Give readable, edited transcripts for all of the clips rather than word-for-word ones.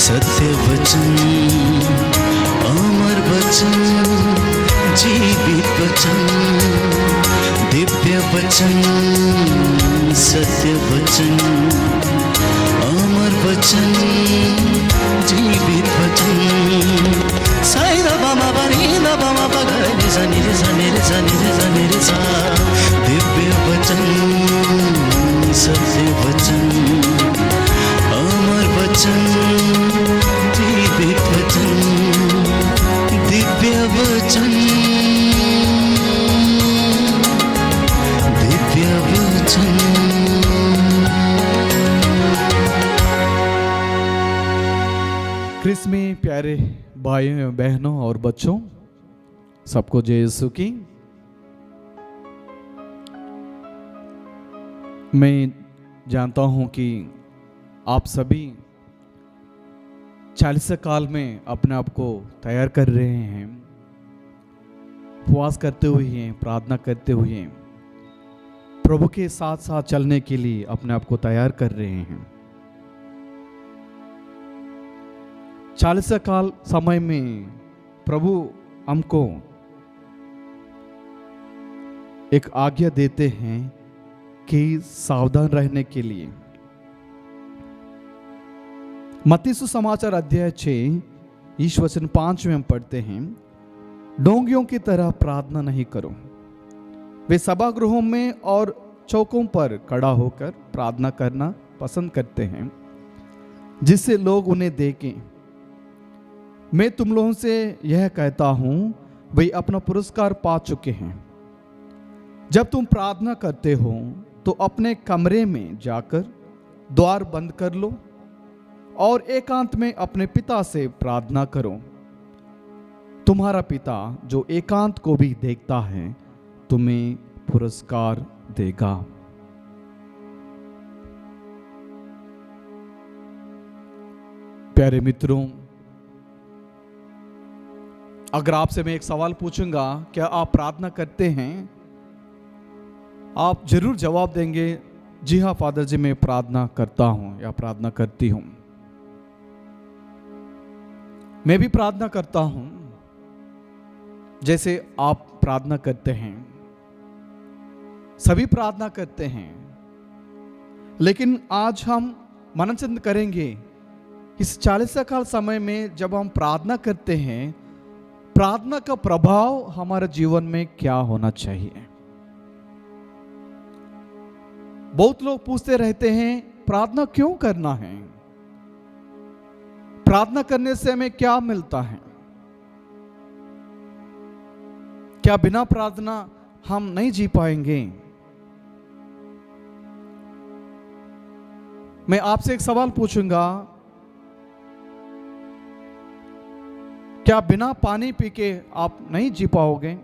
सत्य वचन, अमर वचन, जीवित वचन, दिव्य वचन, सत्य वचन, अमर वचन, जीवित वचन। साई दा बामा बनी दा बामा बगरे रे सा नी रे सा नी रे सा नी रे सा नी रे सा। दिव्य वचन, सत्य वचन, अमर वचन, जीवित वचन, दिव्य वचन, दिव्य वचन। क्रिस में प्यारे भाइयों बहनों और बच्चों, सबको जय यीशु की। मैं जानता हूं कि आप सभी 40 काल में अपने आप को तैयार कर रहे हैं, उपवास करते हुए, प्रार्थना करते हुए प्रभु के साथ साथ चलने के लिए अपने आप को तैयार कर रहे हैं। 40 काल समय में प्रभु हमको एक आज्ञा देते हैं कि सावधान रहने के लिए। मत्ती सुसमाचार अध्याय 6 ईश वचन 5 में हम पढ़ते हैं, डोंगियों की तरह प्रार्थना नहीं करो। वे सभागृहों में और चौकों पर खड़ा होकर प्रार्थना करना पसंद करते हैं, जिससे लोग उन्हें देखें। मैं तुम लोगों से यह कहता हूं, वे अपना पुरस्कार पा चुके हैं। जब तुम प्रार्थना करते हो तो अपने कमरे में जाकर द्वार बंद कर लो और एकांत में अपने पिता से प्रार्थना करो। तुम्हारा पिता जो एकांत को भी देखता है तुम्हें पुरस्कार देगा। प्यारे मित्रों, अगर आपसे मैं एक सवाल पूछूंगा, क्या आप प्रार्थना करते हैं? आप जरूर जवाब देंगे, जी हाँ फादर जी, मैं प्रार्थना करता हूं या प्रार्थना करती हूं। मैं भी प्रार्थना करता हूं जैसे आप प्रार्थना करते हैं। सभी प्रार्थना करते हैं, लेकिन आज हम मनन करेंगे इस 40 काल समय में जब हम प्रार्थना करते हैं, प्रार्थना का प्रभाव हमारे जीवन में क्या होना चाहिए। बहुत लोग पूछते रहते हैं, प्रार्थना क्यों करना है? प्रार्थना करने से हमें क्या मिलता है? क्या बिना प्रार्थना हम नहीं जी पाएंगे? मैं आपसे एक सवाल पूछूंगा, क्या बिना पानी पी के आप नहीं जी पाओगे?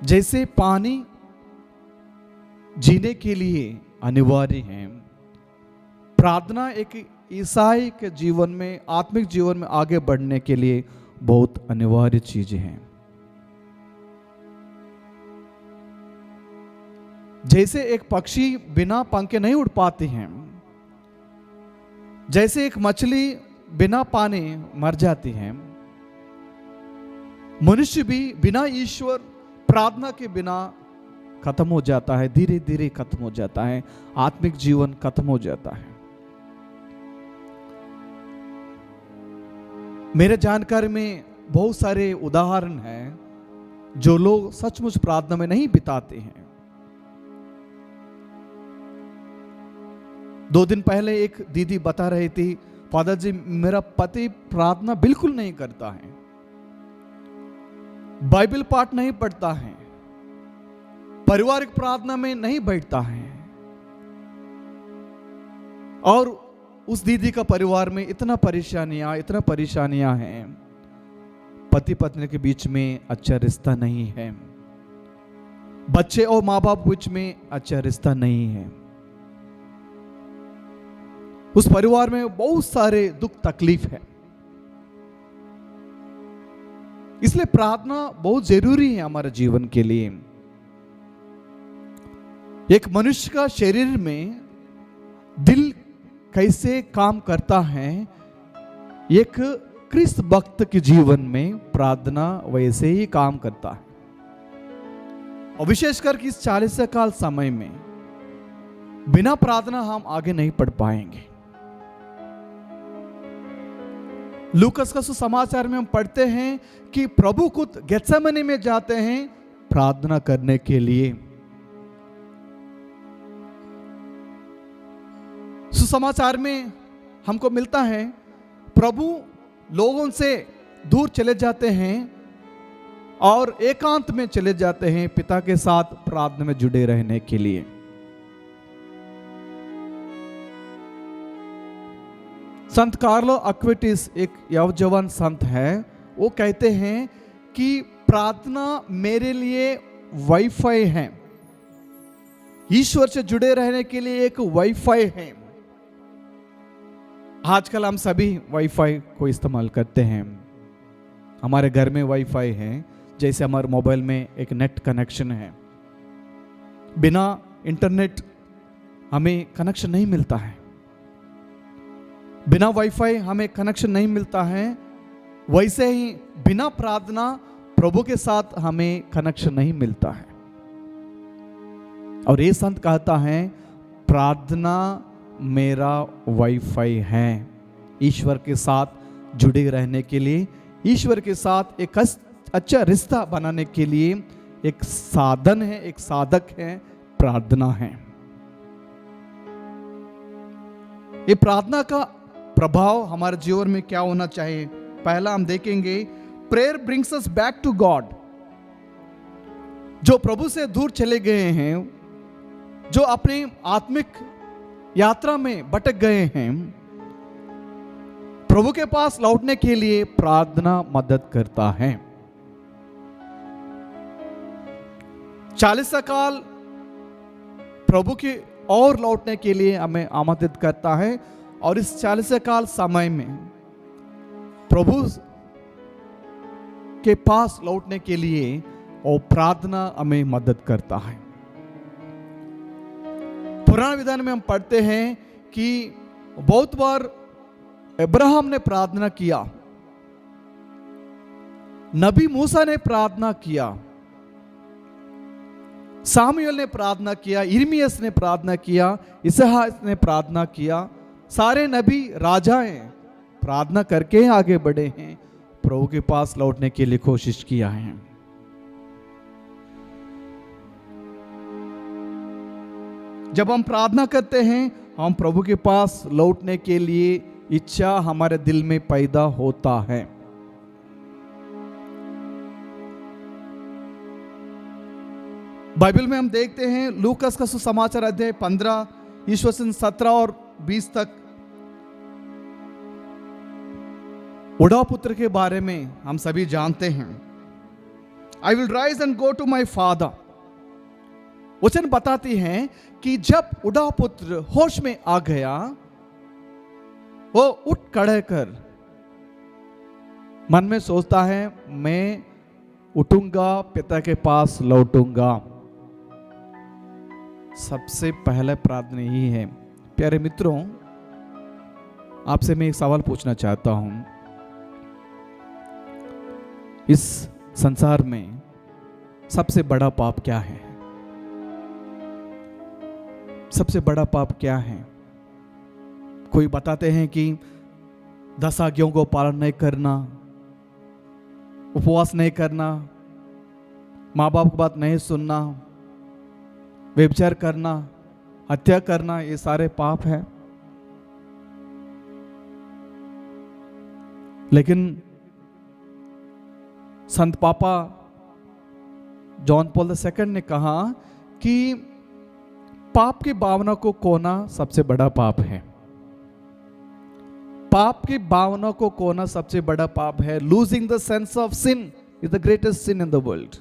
जैसे पानी जीने के लिए अनिवार्य है, प्रार्थना एक ईसाई के जीवन में, आत्मिक जीवन में आगे बढ़ने के लिए बहुत अनिवार्य चीज है। जैसे एक पक्षी बिना पंखे नहीं उड़ पाती हैं, जैसे एक मछली बिना पानी मर जाती है, मनुष्य भी बिना ईश्वर प्रार्थना के बिना खत्म हो जाता है, धीरे धीरे खत्म हो जाता है, आत्मिक जीवन खत्म हो जाता है। मेरे जानकारी में बहुत सारे उदाहरण हैं जो लोग सचमुच प्रार्थना में नहीं बिताते हैं। 2 दिन पहले एक दीदी बता रही थी, फादर जी मेरा पति प्रार्थना बिल्कुल नहीं करता है, बाइबल पाठ नहीं पढ़ता है, पारिवारिक प्रार्थना में नहीं बैठता है। और उस दीदी का परिवार में इतना परेशानियां हैं, पति पत्नी के बीच में अच्छा रिश्ता नहीं है, बच्चे और माँ बाप बीच में अच्छा रिश्ता नहीं है, उस परिवार में बहुत सारे दुख तकलीफ है। इसलिए प्रार्थना बहुत जरूरी है हमारे जीवन के लिए। एक मनुष्य का शरीर में दिल कैसे काम करता है, एक क्रिस्त भक्त के जीवन में प्रार्थना वैसे ही काम करता है। और विशेषकर कि इस 40 साल समय में बिना प्रार्थना हम आगे नहीं बढ़ पाएंगे। लूकस का सुसमाचार में हम पढ़ते हैं कि प्रभु खुद गेत्सेमनी में जाते हैं प्रार्थना करने के लिए। सुसमाचार में हमको मिलता है प्रभु लोगों से दूर चले जाते हैं और एकांत में चले जाते हैं पिता के साथ प्रार्थना में जुड़े रहने के लिए। संत कार्लो अक्विटिस एक नौजवान संत है, वो कहते हैं कि प्रार्थना मेरे लिए वाईफाई है, ईश्वर से जुड़े रहने के लिए एक वाईफाई है। आजकल हम सभी वाईफाई को इस्तेमाल करते हैं। हमारे घर में वाईफाई है, जैसे हमारे मोबाइल में एक नेट कनेक्शन है। बिना इंटरनेट हमें कनेक्शन नहीं मिलता है, बिना वाईफाई हमें कनेक्शन नहीं मिलता है। वैसे ही बिना प्रार्थना प्रभु के साथ हमें कनेक्शन नहीं मिलता है। और ये संत कहता है प्रार्थना मेरा वाईफाई है, ईश्वर के साथ जुड़े रहने के लिए, ईश्वर के साथ एक अच्छा रिश्ता बनाने के लिए एक साधन है, एक साधक है, प्रार्थना है। ये प्रार्थना का प्रभाव हमारे जीवन में क्या होना चाहिए? पहला हम देखेंगे, prayer brings us back to God. जो प्रभु से दूर चले गए हैं, जो अपनी आत्मिक यात्रा में भटक गए हैं, प्रभु के पास लौटने के लिए प्रार्थना मदद करता है। 40 साल प्रभु के और लौटने के लिए हमें आमंत्रित करता है। और इस 40 साल समय में प्रभु के पास लौटने के लिए और प्रार्थना हमें मदद करता है। पुराने विधान में हम पढ़ते हैं कि बहुत बार अब्राहम ने प्रार्थना किया, नबी मूसा ने प्रार्थना किया, सामुएल ने प्रार्थना किया, यिर्मयाह ने प्रार्थना किया, इसहाक ने प्रार्थना किया। सारे नबी राजाएं प्रार्थना करके आगे बढ़े हैं, प्रभु के पास लौटने के लिए कोशिश किया है। जब हम प्रार्थना करते हैं, हम प्रभु के पास लौटने के लिए इच्छा हमारे दिल में पैदा होता है। बाइबल में हम देखते हैं लूकस का सुसमाचार अध्याय 15 ईस्वी 17 और 20 तक उड़ा पुत्र के बारे में हम सभी जानते हैं। I will rise and go to my father. वचन बताती हैं कि जब उड़ा पुत्र होश में आ गया, वो उठ खड़े कर मन में सोचता है, मैं उठूंगा, पिता के पास लौटूंगा। सबसे पहले प्रार्थना यही है। प्यारे मित्रों, आपसे मैं एक सवाल पूछना चाहता हूं। इस संसार में सबसे बड़ा पाप क्या है? सबसे बड़ा पाप क्या है? कोई बताते हैं कि 10 आज्ञाओं को पालन नहीं करना, उपवास नहीं करना, माँ बाप की बात नहीं सुनना, व्यभिचार करना, हत्या करना, ये सारे पाप हैं। लेकिन संत पापा जॉन पॉल II ने कहा कि पाप की भावना को खोना सबसे बड़ा पाप है। पाप की भावना को खोना सबसे बड़ा पाप है। Losing the sense of sin is the greatest sin in the world.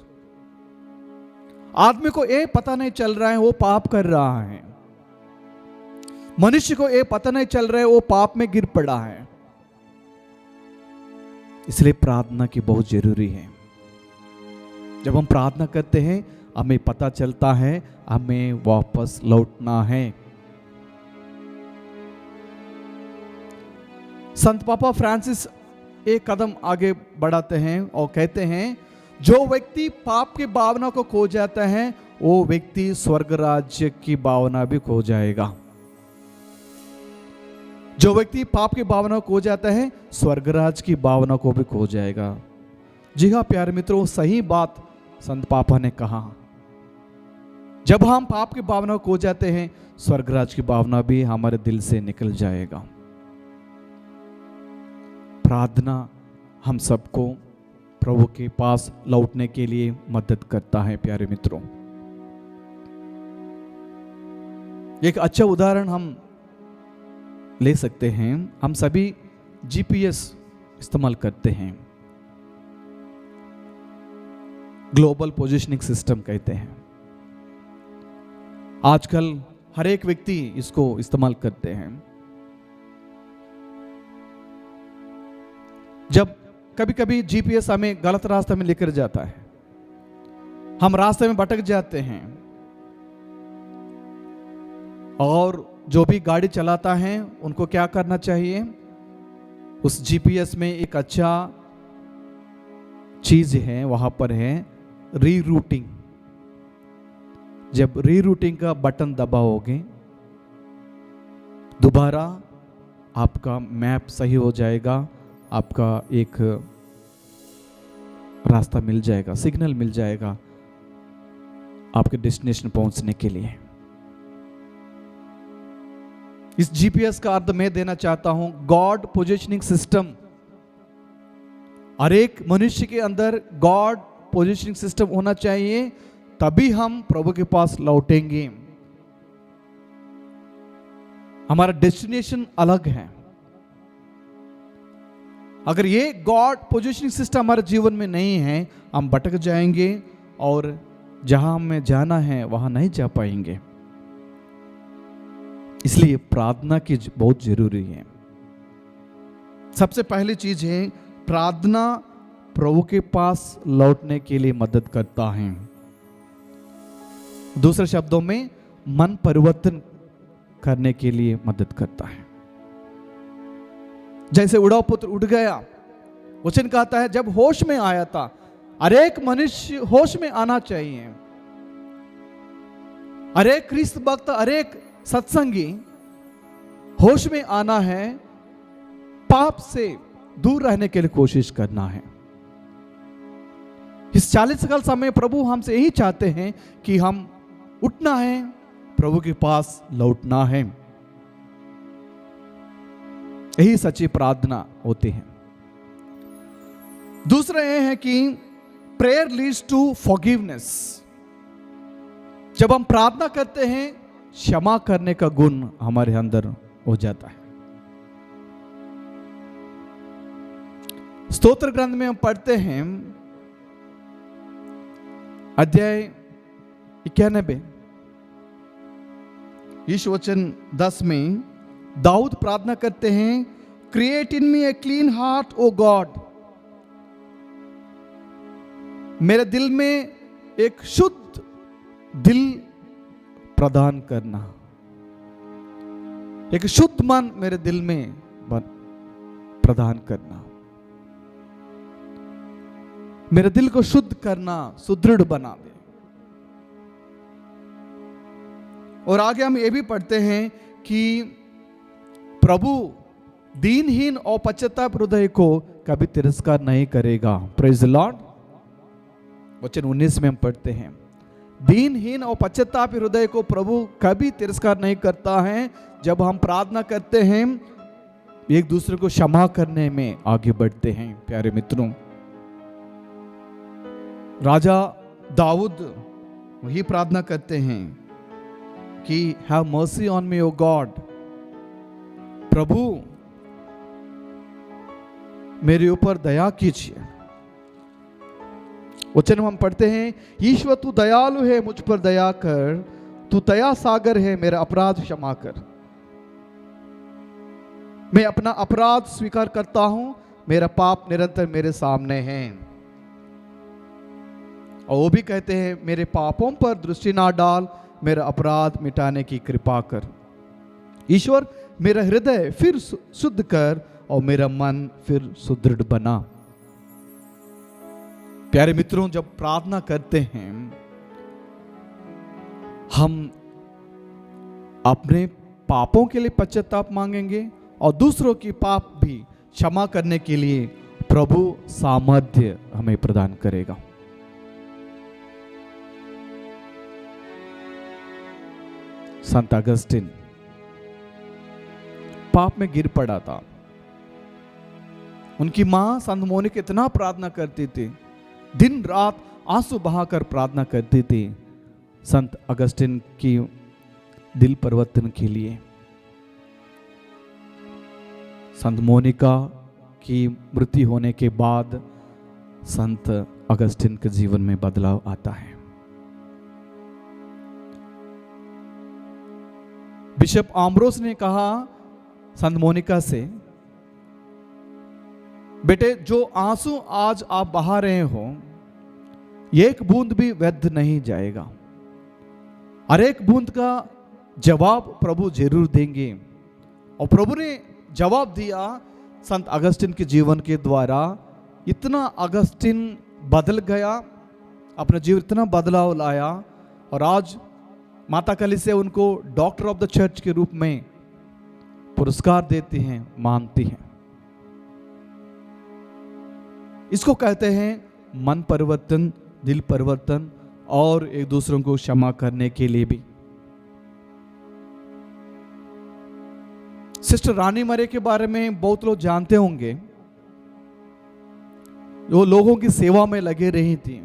आदमी को ये पता नहीं चल रहा है वो पाप कर रहा है, मनुष्य को ये पता नहीं चल रहा है वो पाप में गिर पड़ा है। इसलिए प्रार्थना की बहुत जरूरी है। जब हम प्रार्थना करते हैं, हमें पता चलता है हमें वापस लौटना है। संत पापा फ्रांसिस एक कदम आगे बढ़ाते हैं और कहते हैं जो व्यक्ति पाप की भावना को खो जाता है वो व्यक्ति स्वर्ग राज्य की भावना भी खो जाएगा। जो व्यक्ति पाप की भावना को खो जाता है स्वर्ग राज्य की भावना को भी खो जाएगा। जी हाँ प्यारे मित्रों, सही बात संत पापा ने कहा। जब हम पाप की भावना को खो जाते हैं स्वर्ग राज्य की भावना भी हमारे दिल से निकल जाएगा। प्रार्थना हम सबको प्रभु के पास लौटने के लिए मदद करता है। प्यारे मित्रों, एक अच्छा उदाहरण हम ले सकते हैं। हम सभी जीपीएस इस्तेमाल करते हैं, ग्लोबल पोजीशनिंग सिस्टम कहते हैं। आजकल हर एक व्यक्ति इसको इस्तेमाल करते हैं। जब कभी कभी जीपीएस हमें गलत रास्ते में लेकर जाता है, हम रास्ते में भटक जाते हैं, और जो भी गाड़ी चलाता है उनको क्या करना चाहिए, उस जीपीएस में एक अच्छा चीज है, वहां पर है रीरूटिंग। जब रीरूटिंग का बटन दबाओगे दोबारा आपका मैप सही हो जाएगा, आपका एक रास्ता मिल जाएगा, सिग्नल मिल जाएगा आपके डेस्टिनेशन पहुंचने के लिए। इस जीपीएस का अर्थ मैं देना चाहता हूं गॉड पोजीशनिंग सिस्टम। हर एक मनुष्य के अंदर गॉड पोजीशनिंग सिस्टम होना चाहिए, तभी हम प्रभु के पास लौटेंगे। हमारा डेस्टिनेशन अलग है। अगर ये गॉड पोजीशनिंग सिस्टम हमारे जीवन में नहीं है, हम भटक जाएंगे और जहां हमें जाना है वहां नहीं जा पाएंगे। इसलिए प्रार्थना की बहुत जरूरी है। सबसे पहली चीज है प्रार्थना प्रभु के पास लौटने के लिए मदद करता है। दूसरे शब्दों में मन परिवर्तन करने के लिए मदद करता है। जैसे उड़ाव पुत्र उड़ गया, वचन कहता है जब होश में आया था। हर एक मनुष्य होश में आना चाहिए। हर एक ख्रिस्त भक्त, हर एक सत्संगी होश में आना है, पाप से दूर रहने के लिए कोशिश करना है। इस 40 साल समय प्रभु हमसे यही चाहते हैं कि हम उठना है, प्रभु के पास लौटना है। यही सच्ची प्रार्थना होती है। दूसरा यह है कि प्रेयर लीड्स टू फॉरगिवनेस। जब हम प्रार्थना करते हैं क्षमा करने का गुण हमारे अंदर हो जाता है। स्तोत्र ग्रंथ में हम पढ़ते हैं अध्याय 91 यीशु वचन 10 में दाऊद प्रार्थना करते हैं, create in me a clean heart O God. मेरे दिल में एक शुद्ध दिल प्रदान करना, एक शुद्ध मन मेरे दिल में प्रदान करना, मेरे दिल को शुद्ध करना, सुदृढ़ बना दे। और आगे हम ये भी पढ़ते हैं कि प्रभु दीनहीन और पश्चाताप हृदय को कभी तिरस्कार नहीं करेगा। Praise the Lord. वचन 19 में हम पढ़ते हैं दीनहीन और पश्चाताप हृदय को प्रभु कभी तिरस्कार नहीं करता है। जब हम प्रार्थना करते हैं एक दूसरे को क्षमा करने में आगे बढ़ते हैं। प्यारे मित्रों, राजा दाऊद वही प्रार्थना करते हैं कि have mercy on me O God. प्रभु मेरे ऊपर दया कीजिए। वचन हम पढ़ते हैं, ईश्वर तू दयालु है, मुझ पर दया कर, तू दया सागर है, मेरा अपराध क्षमा कर। मैं अपना अपराध स्वीकार करता हूं, मेरा पाप निरंतर मेरे सामने है। और वो भी कहते हैं, मेरे पापों पर दृष्टि ना डाल, मेरा अपराध मिटाने की कृपा कर। ईश्वर मेरा हृदय फिर शुद्ध कर और मेरा मन फिर सुदृढ़ बना। प्यारे मित्रों, जब प्रार्थना करते हैं हम अपने पापों के लिए पश्चाताप मांगेंगे और दूसरों की पाप भी क्षमा करने के लिए प्रभु सामर्थ्य हमें प्रदान करेगा। संत अगस्टिन पाप में गिर पड़ा था। उनकी मां संत मोनिका इतना प्रार्थना करती थी, दिन रात आंसू बहाकर प्रार्थना करती थी संत अगस्टिन की दिल परिवर्तन के लिए। संत मोनिका की मृत्यु होने के बाद संत अगस्टिन के जीवन में बदलाव आता है। बिशप आम्ब्रोस ने कहा संत मोनिका से, बेटे जो आंसू आज आप बहा रहे हो एक बूंद भी व्यर्थ नहीं जाएगा, हर एक बूंद का जवाब प्रभु जरूर देंगे। और प्रभु ने जवाब दिया संत अगस्टिन के जीवन के द्वारा। इतना अगस्टिन बदल गया, अपने जीवन इतना बदलाव लाया और आज माता कलीसिया उनको डॉक्टर ऑफ द चर्च के रूप में पुरस्कार देती हैं, मानती हैं। इसको कहते हैं मन परिवर्तन, दिल परिवर्तन और एक दूसरों को क्षमा करने के लिए भी। सिस्टर रानी मरे के बारे में बहुत लोग जानते होंगे। वो लोगों की सेवा में लगे रही थी,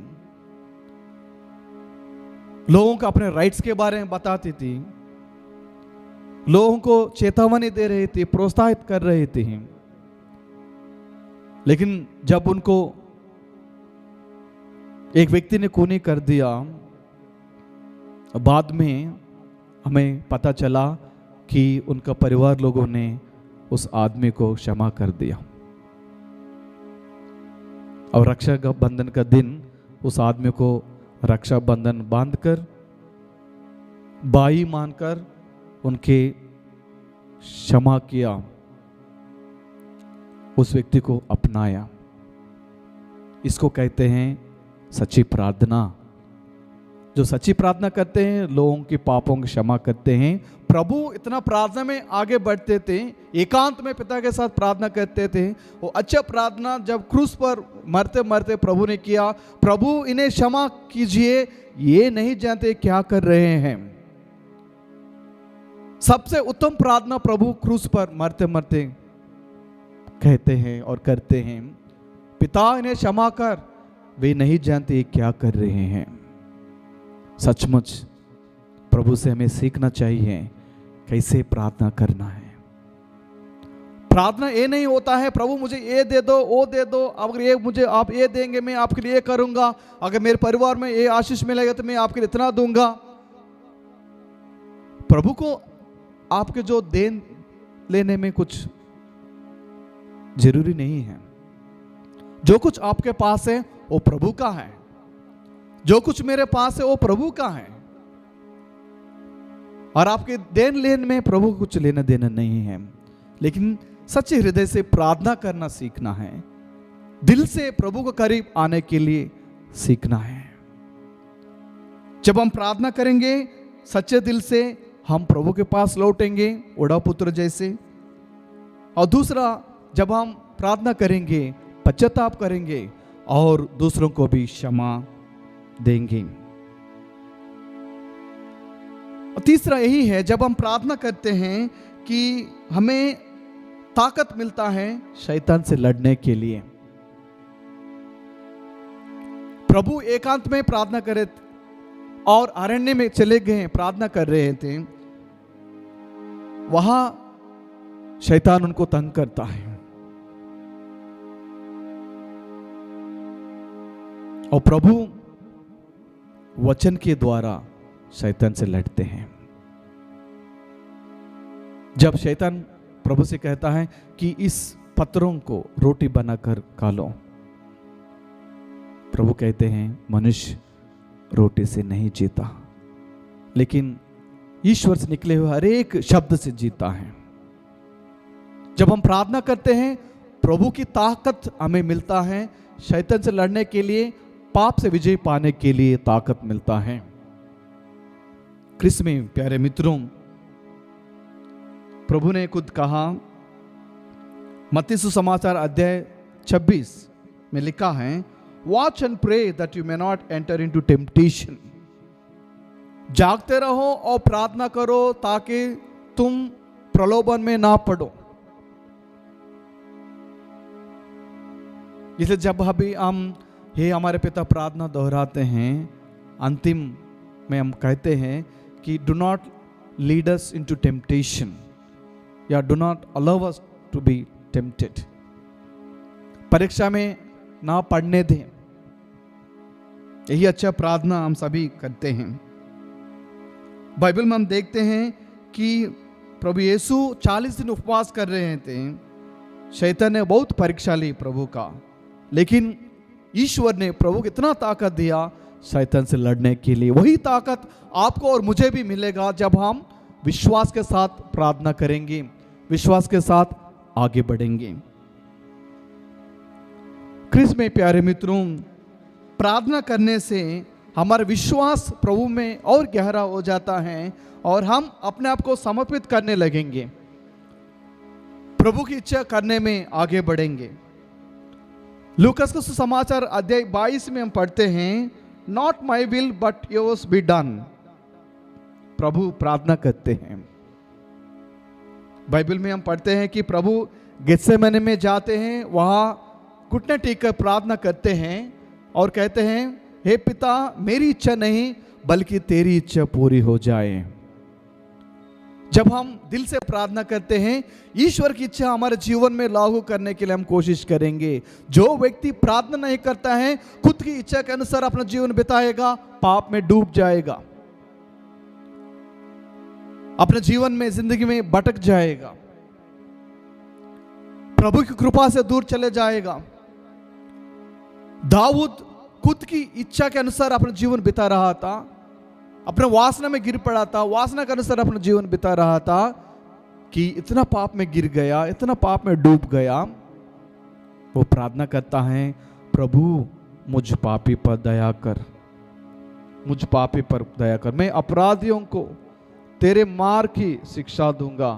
लोगों को अपने राइट्स के बारे में बताती थी, लोगों को चेतावनी दे रही थी, प्रोत्साहित कर रही थी। लेकिन जब उनको एक व्यक्ति ने खूनी कर दिया, बाद में हमें पता चला कि उनका परिवार लोगों ने उस आदमी को क्षमा कर दिया और रक्षा बंधन का दिन उस आदमी को रक्षा बंधन बांधकर बाई मानकर उनके क्षमा किया, उस व्यक्ति को अपनाया। इसको कहते हैं सच्ची प्रार्थना। जो सच्ची प्रार्थना करते हैं लोगों के पापों की क्षमा करते हैं। प्रभु इतना प्रार्थना में आगे बढ़ते थे, एकांत में पिता के साथ प्रार्थना करते थे। वो अच्छा प्रार्थना जब क्रूस पर मरते मरते प्रभु ने किया, प्रभु इन्हें क्षमा कीजिए, ये नहीं जानते क्या कर रहे हैं। सबसे उत्तम प्रार्थना प्रभु क्रूस पर मरते मरते कहते हैं और करते हैं, पिता इन्हें क्षमा कर, वे नहीं जानते क्या कर रहे हैं। सचमुच प्रभु से हमें सीखना चाहिए कैसे प्रार्थना करना है। प्रार्थना ये नहीं होता है प्रभु मुझे ये दे दो, वो दे दो, अगर ये मुझे आप ये देंगे मैं आपके लिए ये करूंगा, अगर मेरे परिवार में ये आशीष मिलेगा तो मैं आपके लिए इतना दूंगा। प्रभु को आपके जो देन लेने में कुछ जरूरी नहीं है। जो कुछ आपके पास है वो प्रभु का है, जो कुछ मेरे पास है वो प्रभु का है। और आपके देन लेन में प्रभु को कुछ लेना देना नहीं है। लेकिन सच्चे हृदय से प्रार्थना करना सीखना है, दिल से प्रभु को करीब आने के लिए सीखना है। जब हम प्रार्थना करेंगे सच्चे दिल से, हम प्रभु के पास लौटेंगे ओढ़ा पुत्र जैसे। और दूसरा, जब हम प्रार्थना करेंगे पश्चाताप करेंगे और दूसरों को भी क्षमा देंगे। और तीसरा यही है, जब हम प्रार्थना करते हैं कि हमें ताकत मिलता है शैतान से लड़ने के लिए। प्रभु एकांत में प्रार्थना करे और अरण्य में चले गए, प्रार्थना कर रहे थे। वहां शैतान उनको तंग करता है और प्रभु वचन के द्वारा शैतान से लड़ते हैं। जब शैतान प्रभु से कहता है कि इस पत्थरों को रोटी बनाकर खा लो, प्रभु कहते हैं मनुष्य रोटी से नहीं जीता, लेकिन ईश्वर से निकले हुए हर एक शब्द से जीता है। जब हम प्रार्थना करते हैं प्रभु की ताकत हमें मिलता है, शैतान से लड़ने के लिए, पाप से विजय पाने के लिए ताकत मिलता है। क्रिस्त में प्यारे मित्रों, प्रभु ने खुद कहा, मत्ती सुसमाचार अध्याय 26 में लिखा है, watch and pray that you may not enter into temptation. जागते रहो और प्रार्थना करो ताकि तुम प्रलोभन में ना पड़ो। इसलिए जब अभी हम हे हमारे पिता प्रार्थना दोहराते हैं, अंतिम में हम कहते हैं कि do not lead us into temptation या do not allow us to be tempted. परीक्षा में ना पढ़ने दें, यही अच्छा प्रार्थना हम सभी करते हैं। बाइबल में हम देखते हैं कि प्रभु यीशु 40 दिन उपवास कर रहे थे। शैतान ने बहुत परीक्षा ली प्रभु का, लेकिन ईश्वर ने प्रभु को इतना ताकत दिया शैतान से लड़ने के लिए। वही ताकत आपको और मुझे भी मिलेगा जब हम विश्वास के साथ प्रार्थना करेंगे, विश्वास के साथ आगे बढ़ेंगे। क्रिस्त में प्यारे मित्रों, प्रार्थना करने से हमारा विश्वास प्रभु में और गहरा हो जाता है और हम अपने आप को समर्पित करने लगेंगे, प्रभु की इच्छा करने में आगे बढ़ेंगे। लूकास का सुसमाचार अध्याय 22 में हम पढ़ते हैं, not my will but yours be done. प्रभु प्रार्थना करते हैं। बाइबल में हम पढ़ते हैं कि प्रभु गेत्सेमने में जाते हैं, वहां घुटने टेक कर प्रार्थना करते हैं और कहते हैं, हे पिता, मेरी इच्छा नहीं बल्कि तेरी इच्छा पूरी हो जाए। जब हम दिल से प्रार्थना करते हैं, ईश्वर की इच्छा हमारे जीवन में लागू करने के लिए हम कोशिश करेंगे। जो व्यक्ति प्रार्थना नहीं करता है, खुद की इच्छा के अनुसार अपना जीवन बिताएगा, पाप में डूब जाएगा, अपने जीवन में, जिंदगी में भटक जाएगा, प्रभु की कृपा से दूर चले जाएगा। दाऊद खुद की इच्छा के अनुसार अपना जीवन बिता रहा था, अपने वासना में गिर पड़ा था, वासना के अनुसार अपना जीवन बिता रहा था कि इतना पाप में गिर गया, इतना पाप में डूब गया। वो प्रार्थना करता है, प्रभु मुझ पापी पर दया कर, मुझ पापी पर दया कर। मैं अपराधियों को तेरे मार की शिक्षा दूंगा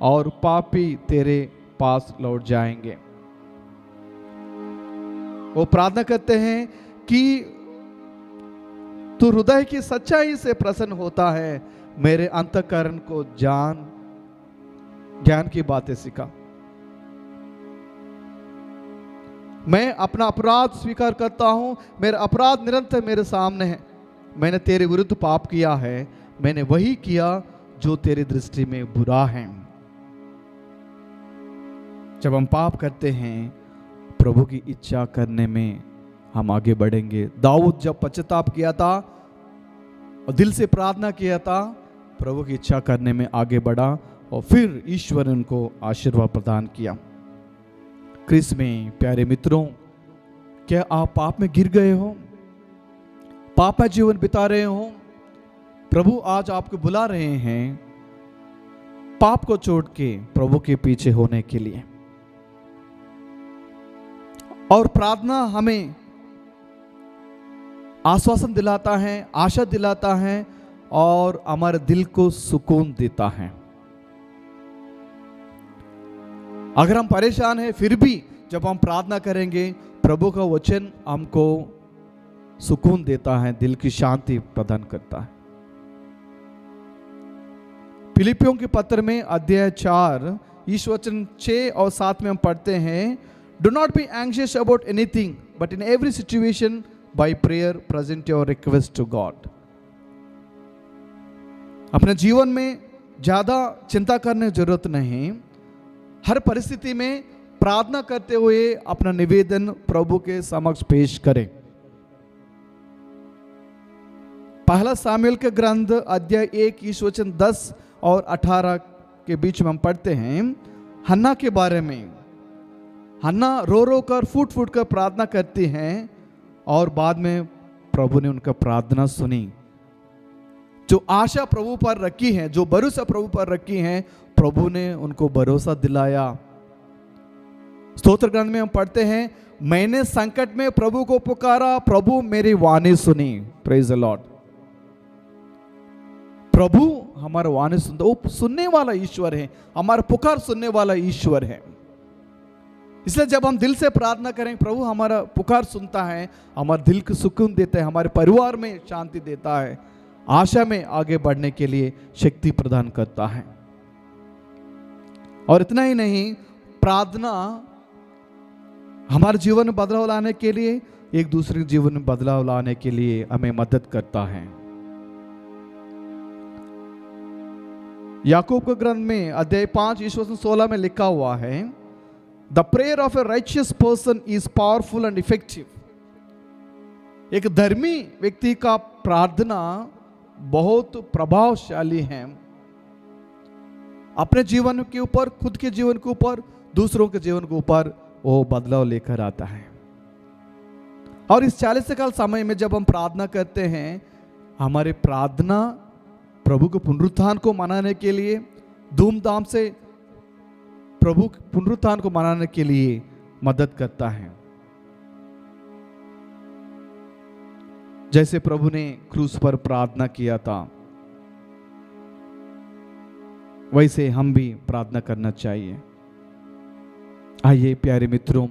और पापी तेरे पास लौट जाएंगे। वो प्रार्थना करते हैं कि तू हृदय की सच्चाई से प्रसन्न होता है, मेरे अंतःकरण को ज्ञान की बातें सिखा। मैं अपना अपराध स्वीकार करता हूं, मेरा अपराध निरंतर मेरे सामने है। मैंने तेरे विरुद्ध पाप किया है, मैंने वही किया जो तेरी दृष्टि में बुरा है। जब हम पाप करते हैं, प्रभु की इच्छा करने में हम आगे बढ़ेंगे। दाऊद जब पश्चाताप किया था और दिल से प्रार्थना किया था, प्रभु की इच्छा करने में आगे बढ़ा और फिर ईश्वर ने उनको आशीर्वाद प्रदान किया। क्रिस्त में प्यारे मित्रों, क्या आप पाप में गिर गए हो, पाप में जीवन बिता रहे हो? प्रभु आज आपको बुला रहे हैं पाप को छोड़ के प्रभु के पीछे होने के लिए। और प्रार्थना हमें आश्वासन दिलाता है, आशा दिलाता है और हमारे दिल को सुकून देता है। अगर हम परेशान हैं, फिर भी जब हम प्रार्थना करेंगे, प्रभु का वचन हमको सुकून देता है, दिल की शांति प्रदान करता है। फिलिपियों के पत्र में अध्याय 4 ईश वचन 6 और 7 में हम पढ़ते हैं, do not be anxious about anything but in every situation by prayer present your request to God. अपने जीवन में ज्यादा चिंता करने की जरूरत नहीं, हर परिस्थिति में प्रार्थना करते हुए अपना निवेदन प्रभु के समक्ष पेश करें। पहला सामुएल के ग्रंथ अध्याय 1 ईश वचन 10 और 18 के बीच में हम पढ़ते हैं हन्ना के बारे में। हन्ना रो रो कर फूट फूट कर प्रार्थना करती हैं और बाद में प्रभु ने उनका प्रार्थना सुनी। जो आशा प्रभु पर रखी है, जो भरोसा प्रभु पर रखी है, प्रभु ने उनको भरोसा दिलाया स्तोत्र ग्रंथ में हम पढ़ते हैं, मैंने संकट में प्रभु को पुकारा, प्रभु मेरी वाणी सुनी। Praise the Lord. प्रभु हमारा वाणी सुनता, वो सुनने वाला ईश्वर है, हमारा पुकार सुनने वाला ईश्वर है। इसलिए जब हम दिल से प्रार्थना करें, प्रभु हमारा पुकार सुनता है, हमारे दिल को सुकून देता है, हमारे परिवार में शांति देता है, आशा में आगे बढ़ने के लिए शक्ति प्रदान करता है। और इतना ही नहीं, प्रार्थना हमारे जीवन में बदलाव लाने के लिए, एक दूसरे के जीवन में बदलाव लाने के लिए हमें मदद करता है। याकूब के ग्रंथ में अध्याय 5 ईस्वी 16 में लिखा हुआ है, the prayer of A righteous person is powerful and effective. एक धर्मी व्यक्ति का प्रार्थना बहुत प्रभावशाली है, अपने जीवन के ऊपर, खुद के जीवन के ऊपर, दूसरों के जीवन के ऊपर वो बदलाव लेकर आता है। और इस 40 साल समय में जब हम प्रार्थना करते हैं, हमारे प्रार्थना प्रभु के पुनरुत्थान को मनाने के लिए, धूमधाम से प्रभु के पुनरुत्थान को मनाने के लिए मदद करता है। जैसे प्रभु ने क्रूस पर प्रार्थना किया था, वैसे हम भी प्रार्थना करना चाहिए। आइए प्यारे मित्रों,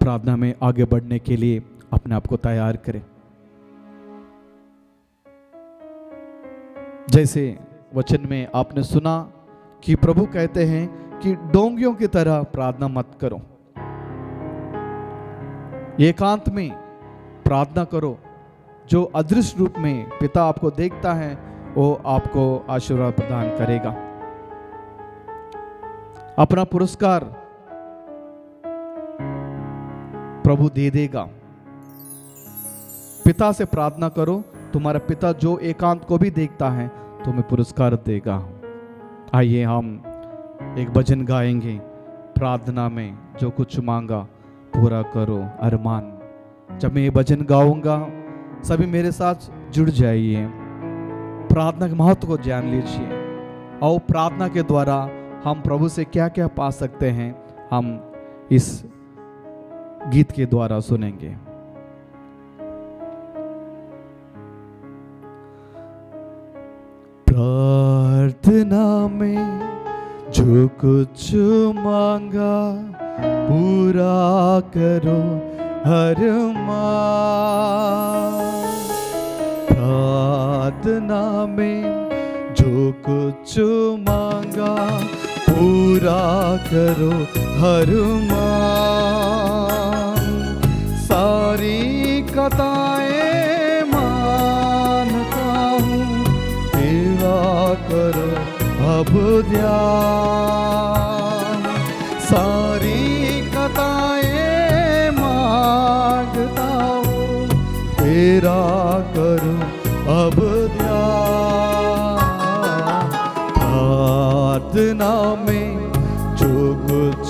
प्रार्थना में आगे बढ़ने के लिए अपने आप को तैयार करें। जैसे वचन में आपने सुना कि प्रभु कहते हैं कि डोंगियों की तरह प्रार्थना मत करो, एकांत में प्रार्थना करो। जो अदृश्य रूप में पिता आपको देखता है, वो आपको आशीर्वाद प्रदान करेगा, अपना पुरस्कार प्रभु दे देगा। पिता से प्रार्थना करो, तुम्हारा पिता जो एकांत को भी देखता है तुम्हें पुरस्कार देगा। आइए हम एक भजन गाएंगे, प्रार्थना में जो कुछ मांगा पूरा करो अरमान। जब मैं ये भजन गाऊंगा, सभी मेरे साथ जुड़ जाइए, प्रार्थना के महत्व को जान लीजिए, और प्रार्थना के द्वारा हम प्रभु से क्या क्या पा सकते हैं, हम इस गीत के द्वारा सुनेंगे। प्रार्थना में जो कुछ मांगा पूरा करो हर मान। प्रार्थना में जो कुछ मांगा पूरा करो हर मान। सारी कथाएं मानता हूँ, तेरा करो अब ध्यान। सारी कथाएं मांगता हूँ, तेरा करो अब ध्यान। प्रार्थना में जो कुछ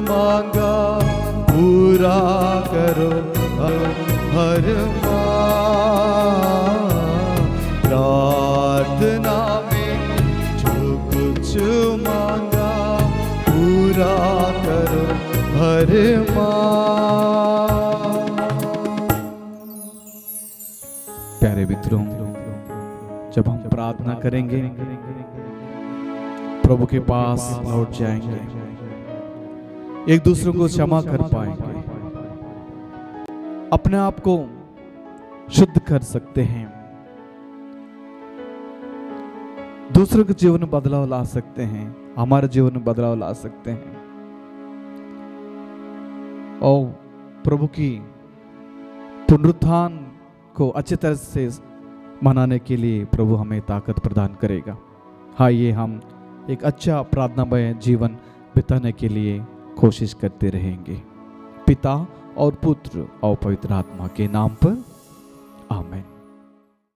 मांगा पूरा करो हर मान। प्रार्थना में जो कुछ मांगा पूरा करो हर मान। प्यारे मित्रों, जब हम प्रार्थना करेंगे प्रभु के पास लौट जाएंगे, एक दूसरे को क्षमा कर पाएंगे, अपने आप को शुद्ध कर सकते हैं, दूसरों के जीवन में बदलाव ला सकते हैं, हमारे जीवन में बदलाव ला सकते हैं। और प्रभु की पुनरुत्थान को अच्छी तरह से मनाने के लिए प्रभु हमें ताकत प्रदान करेगा। आइए हम एक अच्छा प्रार्थनामय जीवन बिताने के लिए कोशिश करते रहेंगे। पिता और पुत्र और पवित्र आत्मा के नाम पर आमीन।